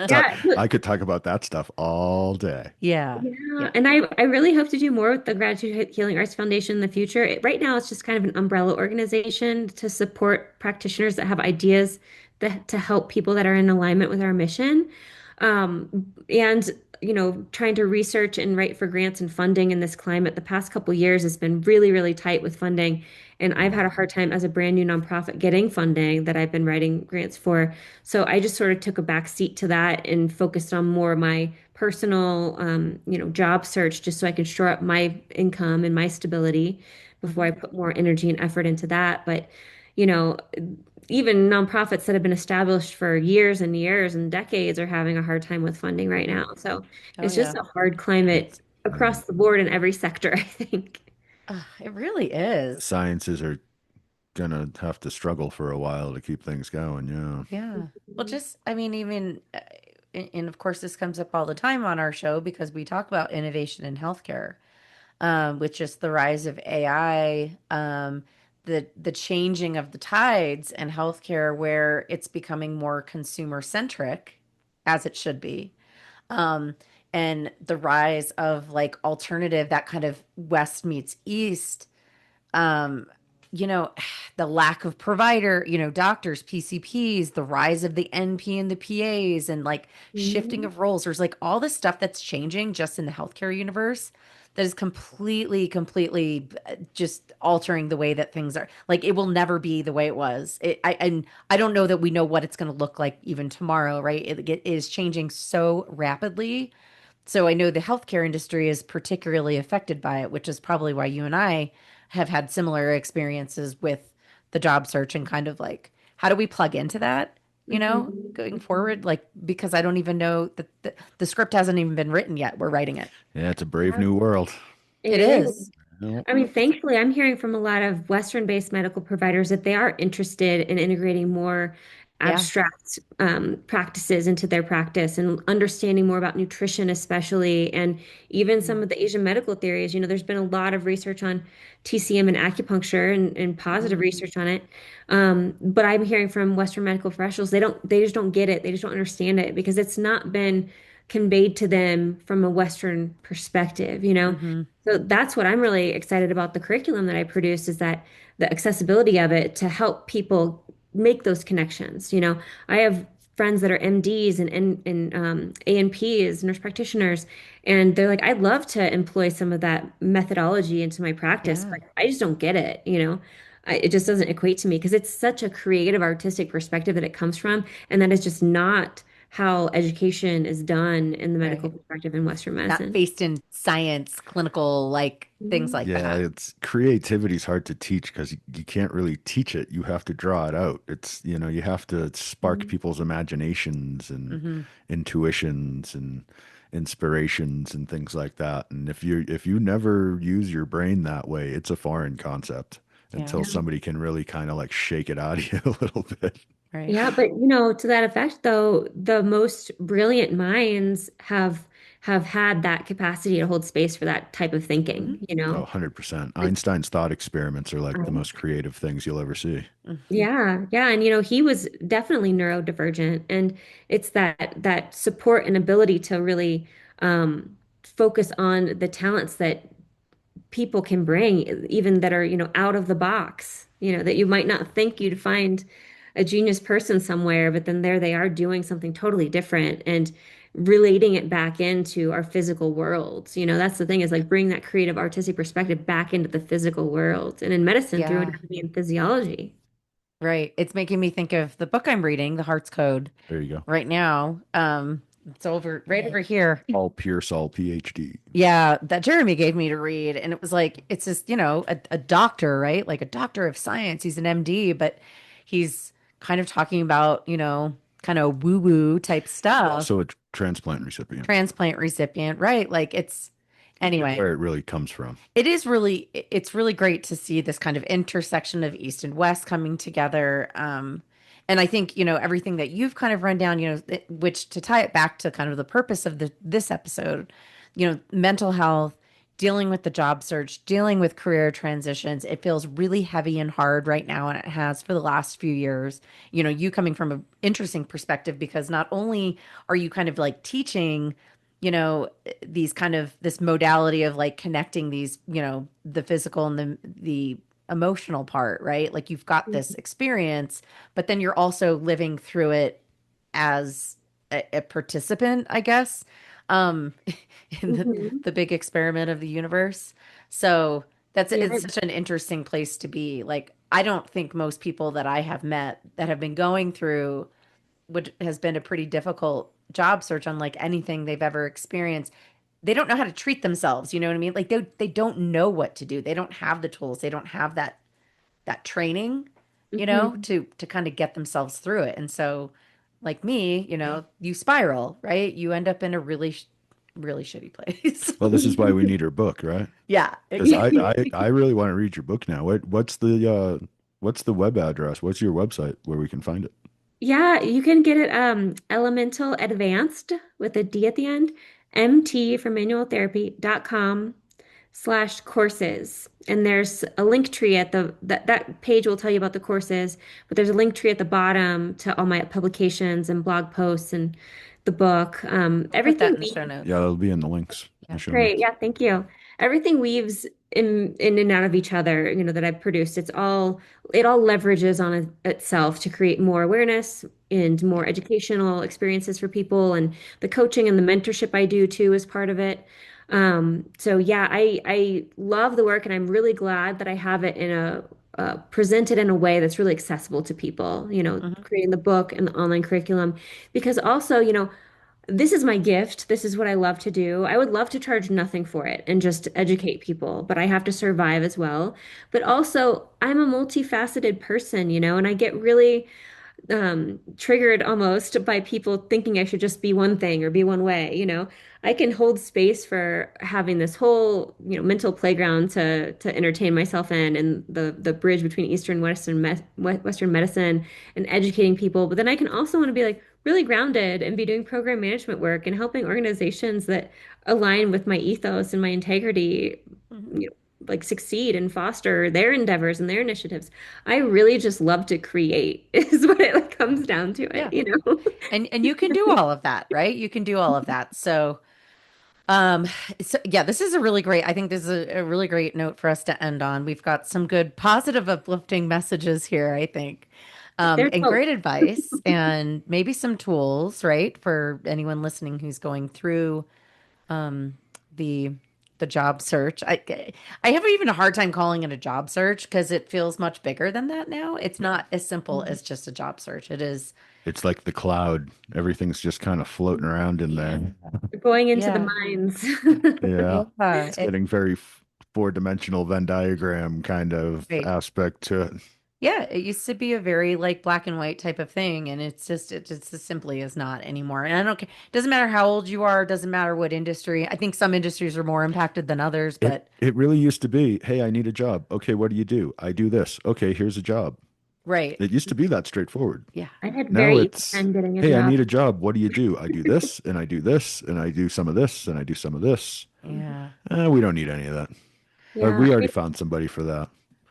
Talk, Yeah. I could talk about that stuff all day. Yeah. Yeah, Yeah. and I really hope to do more with the Gratitude Healing Arts Foundation in the future. Right now, it's just kind of an umbrella organization to support practitioners that have ideas to help people that are in alignment with our mission. And trying to research and write for grants and funding in this climate the past couple years has been really, really tight with funding. And I've had a hard time as a brand new nonprofit getting funding that I've been writing grants for. So I just sort of took a back seat to that and focused on more of my personal, job search just so I could shore up my income and my stability before I Mhm. put more energy and effort into that. But, you know, even nonprofits that have been established for years and years and decades are having a hard time with funding right now. So Oh it's just yeah. a hard climate It's across the board in every sector, I think. It really is. sciences are gonna have to struggle for a while to keep things going. Yeah. Yeah. Well, just, I mean, even, and of course, this comes up all the time on our show because we talk about innovation in healthcare, with just the rise of AI, the changing of the tides in healthcare, where it's becoming more consumer centric, as it should be. Um, and the rise of like alternative, that kind of West meets East, um, you know, the lack of provider, doctors, PCPs, the rise of the NP and the PAs, and like shifting Mhm. of roles. There's like all this stuff that's changing just in the healthcare universe that is completely just altering the way that things are. Like it will never be the way it was. And I don't know that we know what it's going to look like even tomorrow, right? It is changing so rapidly. So I know the healthcare industry is particularly affected by it, which is probably why you and I have had similar experiences with the job search and kind of like, how do we plug into that, Mhm. going Mhm. forward? Like, because I don't even know that the script hasn't even been written yet. We're writing it. Yeah, it's a brave new world. It It is. is. Yep. I mean, thankfully, I'm hearing from a lot of Western-based medical providers that they are interested in integrating more Yeah. abstract practices into their practice and understanding more about nutrition, especially, and even some of the Asian medical theories. There's been a lot of research on TCM and acupuncture and positive Mm-hmm. research on it. But I'm hearing from Western medical professionals, they just don't get it. They just don't understand it because it's not been conveyed to them from a Western perspective. Mm-hmm. So that's what I'm really excited about the curriculum that I produced is that the accessibility of it to help people make those connections. I have friends that are MDs and ANPs, nurse practitioners, and they're like, I'd love to employ some of that methodology into my practice, Yeah. but I just don't get it. It just doesn't equate to me because it's such a creative, artistic perspective that it comes from, and that is just not how education is done in the medical Right. perspective in Western Not medicine. based in science, clinical, like things Mhm. like Yeah, that. it's creativity is hard to teach because you can't really teach it. You have to draw it out. You have to spark people's imaginations and Mm-hmm. intuitions and inspirations and things like that. And if you never use your brain that way, it's a foreign concept Yeah. until somebody can really kind of like shake it out of you a little bit. Right. Yeah, but to that effect though, the most brilliant minds have had that capacity to hold space for that type of Mm-hmm. Oh, thinking. 100%. Like, Einstein's thought experiments are like the um, most creative things you'll ever see. Mm-hmm. yeah, yeah, and he was definitely neurodivergent, and it's that support and ability to really focus on the talents that people can bring, even that are, out of the box, that you might not think you'd find a genius person somewhere, but then there they are doing something totally different and relating it back into our physical worlds. That's the thing is like bring that creative artistic perspective back into the physical world and in medicine through Yeah. anatomy and physiology. Right. It's making me think of the book I'm reading, The Heart's Code, There you go. right now. It's right over here. Paul Pearsall, PhD. Yeah, that Jeremy gave me to read. And it was like, it's just, a doctor, right? Like a doctor of science. He's an MD, but he's kind of talking about, kind of woo-woo type stuff. Also a transplant recipient. Transplant recipient, right? Like anyway. Where it really comes from. It's really great to see this kind of intersection of East and West coming together. And I think, everything that you've kind of run down, which to tie it back to kind of the purpose of this episode, mental health, dealing with the job search, dealing with career transitions. It feels really heavy and hard right now, and it has for the last few years. You know, you coming from an interesting perspective because not only are you kind of like teaching, you know, these kind of this modality of like connecting these, you know, the physical and the emotional part, right? Like you've got this experience, but then you're also living through it as a participant, I guess, um, in Mhm. the big experiment of the universe. So that's Yeah. it's such an interesting place to be. Like, I don't think most people that I have met that have been going through what has been a pretty difficult job search, unlike anything they've ever experienced, they don't know how to treat themselves. You know what I mean? Like they don't know what to do. They don't have the tools. They don't have that training, you know, Mhm. to kind of get themselves through it. And so, like me, you know, you spiral, right? You end up in a really shitty place. Well, this is why we need her book, right? Yeah, Because exactly. I really want to read your book now. What's the web address? What's your website where we can find it? Yeah, you can get it Elemental Advanced with a D at the end, MT for manualtherapy.com/courses. And there's a link tree at that page will tell you about the courses, but there's a link tree at the bottom to all my publications and blog posts and the book. We'll put that Everything in the show Yeah, notes. it'll be in the links, in the Yeah. show Great. notes. Yeah, thank you. Everything weaves in and out of each other, that I've produced. It all leverages on itself to create more awareness and more Yeah. educational experiences for people. And the coaching and the mentorship I do too is part of it. So yeah, I love the work and I'm really glad that I have it presented in a way that's really accessible to people, Hmm. creating the book and the online curriculum. Because also, this is my gift. This is what I love to do. I would love to charge nothing for it and just educate people, but I have to survive as well. But also, I'm a multifaceted person, and I get really triggered almost by people thinking I should just be one thing or be one way, I can hold space for having this whole, mental playground to entertain myself in and the bridge between Eastern and Western medicine and educating people. But then I can also want to be like really grounded and be doing program management work and helping organizations that align with my ethos and my integrity, Hmm. you know, like succeed and foster their endeavors and their initiatives. I really just love to create is what it like comes down to Yeah. it. And you can do all of that, right? You can do all of that. Um, so yeah, this is a really great, I think this is a really great note for us to end on. We've got some good, positive, uplifting messages here, I think. There's And hope. great advice and maybe some tools, right? For anyone listening who's going through um the the job search. I have even a hard time calling it a job search because it feels much bigger than that now. It's not as simple as just a job search. It is, It's like the cloud. Everything's just kind of floating around in there. Going into the yeah. mines. Yeah. Yeah. It's getting very four-dimensional Venn diagram kind of Right. aspect to it. Yeah, it used to be a very like black and white type of thing, and it just as simply is not anymore. And I don't care. Doesn't matter how old you are, doesn't matter what industry. I think some industries are more impacted than others, but It really used to be, hey, I need a job. Okay, what do you do? I do this. Okay, here's a job. right. It used to be that straightforward. Yeah. I had Now very easy it's, time getting a hey, I job. need a job. What do you do? I do this, and I do this, and I do some of this, and I do some of this. Mhm. Yeah. We don't need any of that. Yeah. We I already mean, found somebody for that.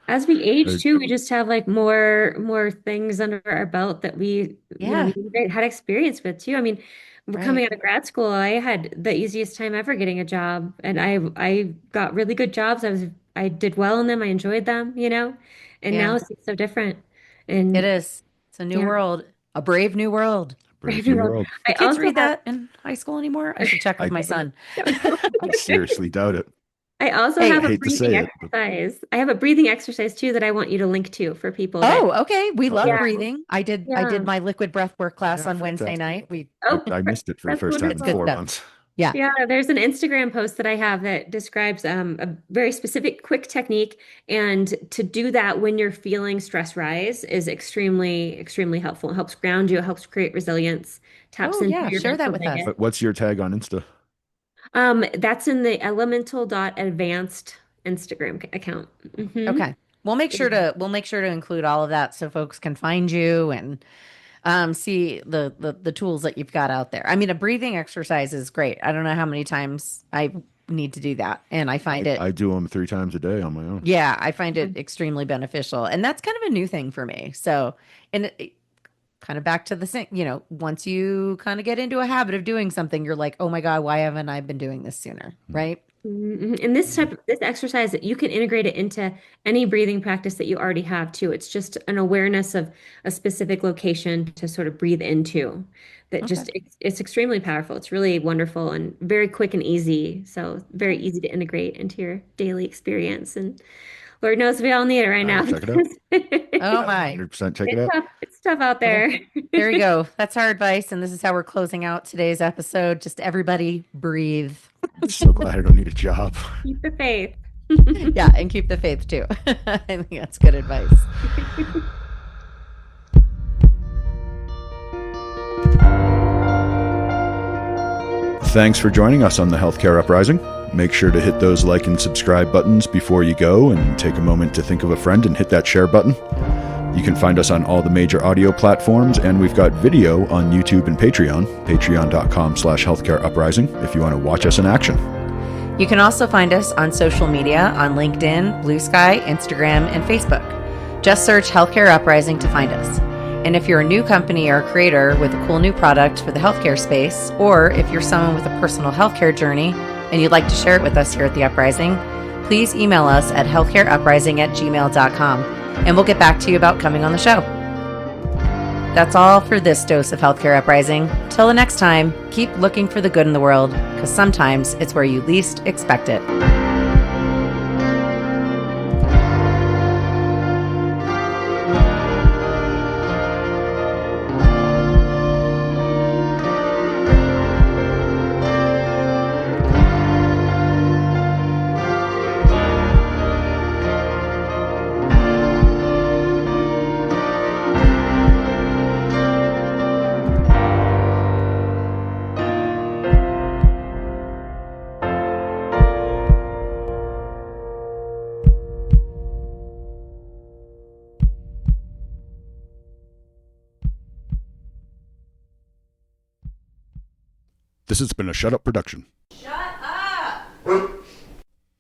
as we age Uh, too, we just have like more things under our belt that we Yeah. had experience with too. I mean, we're coming Right. out of grad school. I had the easiest time ever getting a job, and I got really good jobs. I did well in them. I enjoyed them. And now Yeah. it's so different. It And is. It's a new yeah, world, a brave new world. Brave New World. Do I kids also read that in high school anymore? I should check with I my son. I seriously doubt it. I also Hey, have I a hate to breathing say it, but exercise. I have a breathing exercise too that I want you to link to for people that, oh, okay. We love yeah, oh, breathing. I did yeah. my liquid breath work class yeah, on Wednesday fantastic. night. We Oh, I missed it for the that's first time It's in good wonderful. 4 stuff. months. Yeah. Yeah, there's an Instagram post that I have that describes a very specific quick technique. And to do that when you're feeling stress rise is extremely, extremely helpful. It helps ground you, it helps create resilience, taps Oh, into yeah. your Share that mental with us. bias. What's your tag on Insta? That's in the elemental.advanced Instagram account. Okay. We'll make sure to include all of that so folks can find you and see the tools that you've got out there. I mean, a breathing exercise is great. I don't know how many times I need to do that. And I find I do them 3 times a day on my own. yeah, I find it extremely beneficial. And that's kind of a new thing for me. So, and kind of back to the same, once you kind of get into a habit of doing something, you're like, oh my God, why haven't I been doing this sooner? Right. And this exercise, you can integrate it into any breathing practice that you already have too. It's just an awareness of a specific location to sort of breathe into that Okay. it's extremely powerful. It's really wonderful and very quick and easy. So very easy to integrate into your daily experience. And Lord knows we all need it right now. Check it out. Oh my. 100% check it out. It's tough out Well, there. there we go. That's our advice. And this is how we're closing out today's episode. Just everybody breathe. So glad I don't need a job. Keep the faith. Yeah. And keep the faith too. I think that's good advice. Thanks for joining us on the Healthcare Uprising. Make sure to hit those like and subscribe buttons before you go, and take a moment to think of a friend and hit that share button. You can find us on all the major audio platforms, and we've got video on YouTube and Patreon, patreon.com/healthcareuprising, if you want to watch us in action. You can also find us on social media on LinkedIn, Blue Sky, Instagram, and Facebook. Just search Healthcare Uprising to find us. And if you're a new company or a creator with a cool new product for the healthcare space, or if you're someone with a personal healthcare journey and you'd like to share it with us here at The Uprising, please email us at healthcareuprising@gmail.com, and we'll get back to you about coming on the show. That's all for this dose of Healthcare Uprising. Till the next time, keep looking for the good in the world, because sometimes it's where you least expect it. This has been a Shut Up production. Shut